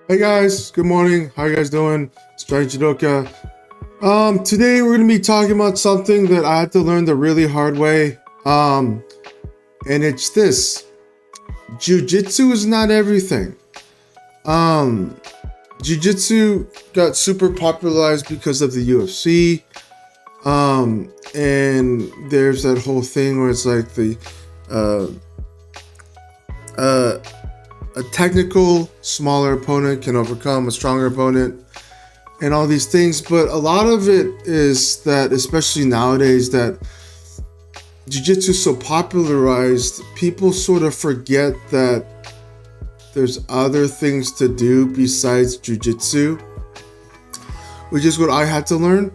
Hey guys, good morning. How you guys doing? It's Johnny Jidoka. Today we're gonna be talking about something that I had to learn the really hard way. And it's this: Jiu-Jitsu is not everything. Um, Jiu-Jitsu got super popularized because of the UFC. And there's that whole thing where it's like uh, uh, a technical smaller opponent can overcome a stronger opponent and all these things, but a lot of it is that, especially nowadays, that jiu-jitsu is so popularized, people sort of forget that there's other things to do besides jiu-jitsu, which is what I had to learn.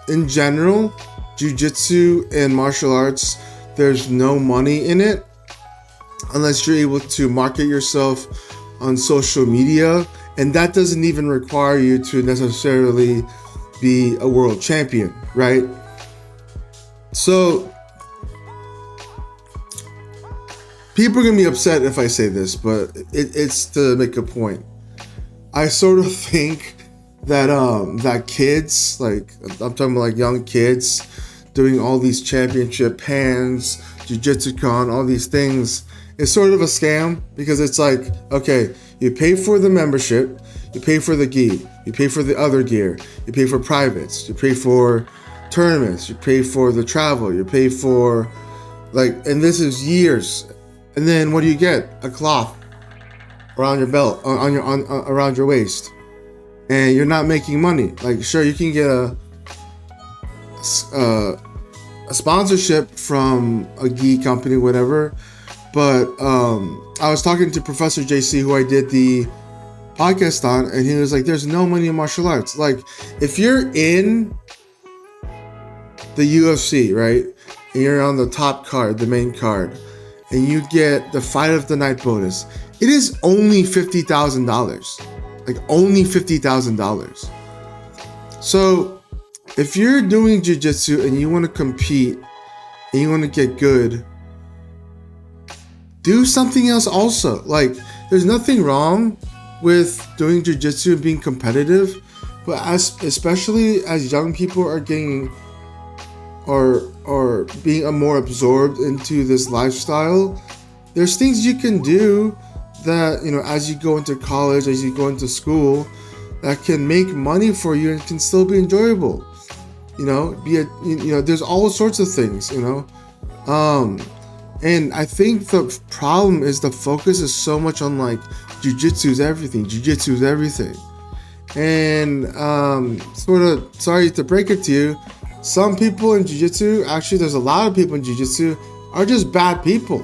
In general, jiu-jitsu and martial arts, there's no money in it unless you're able to market yourself on social media, and that doesn't even require you to necessarily be a world champion, right? So people are gonna be upset if I say this, but it's to make a point. I sort of think that that kids, like I'm talking about like young kids, doing all these championship hands, jiu-jitsu con, all these things, it's sort of a scam, because it's like, okay, you pay for the membership, you pay for the gi, you pay for the other gear, you pay for privates, you pay for tournaments, you pay for the travel, you pay for and this is years, and then what do you get? A cloth around your belt, around your waist, and you're not making money. Like, sure, you can get a sponsorship from a gi company, whatever. But I was talking to Professor JC, who I did the podcast on, and he was like, there's no money in martial arts. Like, if you're in the UFC, right, and you're on the top card, the main card, and you get the fight of the night bonus, it is only $50,000. Like, only $50,000. So if you're doing jiu-jitsu and you want to compete and you want to get good, do something else also. Like, there's nothing wrong with doing jiu-jitsu and being competitive, but especially as young people are getting or being more absorbed into this lifestyle, there's things you can do that, as you go into college, as you go into school, that can make money for you and can still be enjoyable. There's all sorts of things, and I think the problem is the focus is so much on like jiu-jitsu is everything, and sort of sorry to break it to you, some people in jiu-jitsu, actually there's a lot of people in jiu-jitsu, are just bad people.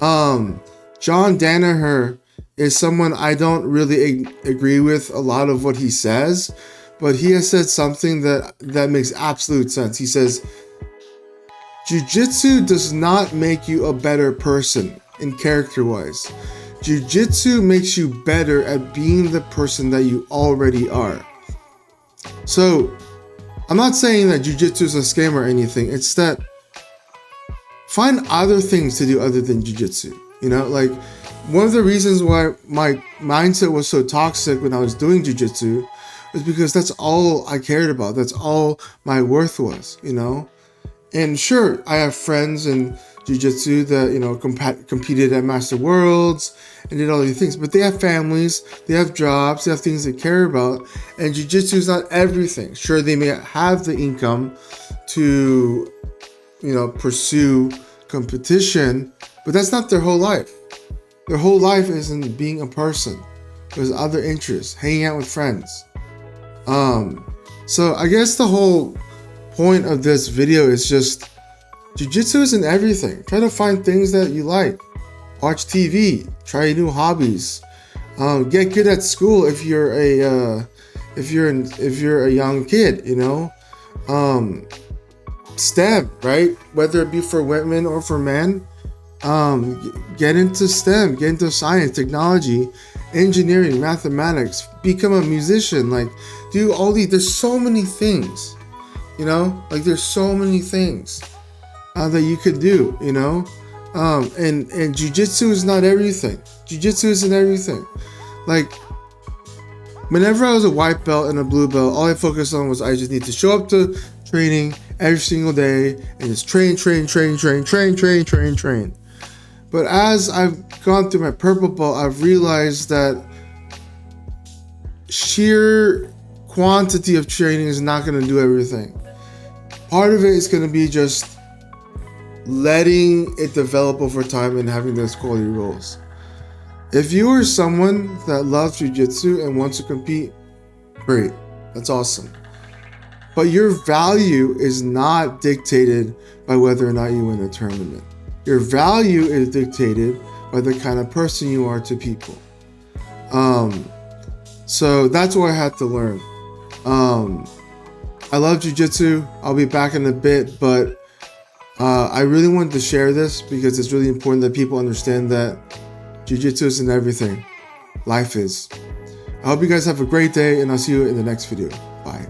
John Danaher is someone I don't really agree with a lot of what he says, but he has said something that makes absolute sense. He says, Jiu-Jitsu does not make you a better person in character-wise. Jiu-Jitsu makes you better at being the person that you already are. So, I'm not saying that Jiu-Jitsu is a scam or anything. It's that find other things to do other than Jiu-Jitsu. Like, one of the reasons why my mindset was so toxic when I was doing Jiu-Jitsu was because that's all I cared about. That's all my worth was, And sure, I have friends in jiu-jitsu that, competed at Master Worlds and did all these things, but they have families, they have jobs, they have things they care about, and jiu-jitsu is not everything. Sure, they may have the income to, pursue competition, but that's not their whole life. Their whole life is in being a person. There's other interests, hanging out with friends. So I guess the whole point of this video is just jiu-jitsu isn't everything. Try to find things that you like. Watch TV. Try new hobbies. Get good at school if you're a young kid. STEM, right? Whether it be for women or for men. Get into STEM. Get into science, technology, engineering, mathematics. Become a musician. Like, do all these. There's so many things. There's so many things that you could do, and jiu-jitsu is not everything. Jiu-jitsu isn't everything. Like, Whenever I was a white belt and a blue belt, all I focused on was I just need to show up to training every single day and just train. But as I've gone through my purple belt, I've realized that sheer quantity of training is not going to do everything. Part of it is going to be just letting it develop over time and having those quality roles. If you are someone that loves jiu-jitsu and wants to compete, great, that's awesome. But your value is not dictated by whether or not you win a tournament. Your value is dictated by the kind of person you are to people. So that's what I had to learn. I love jiu-jitsu. I'll be back in a bit, but I really wanted to share this because it's really important that people understand that jiu-jitsu isn't everything. Life is. I hope you guys have a great day, and I'll see you in the next video. Bye.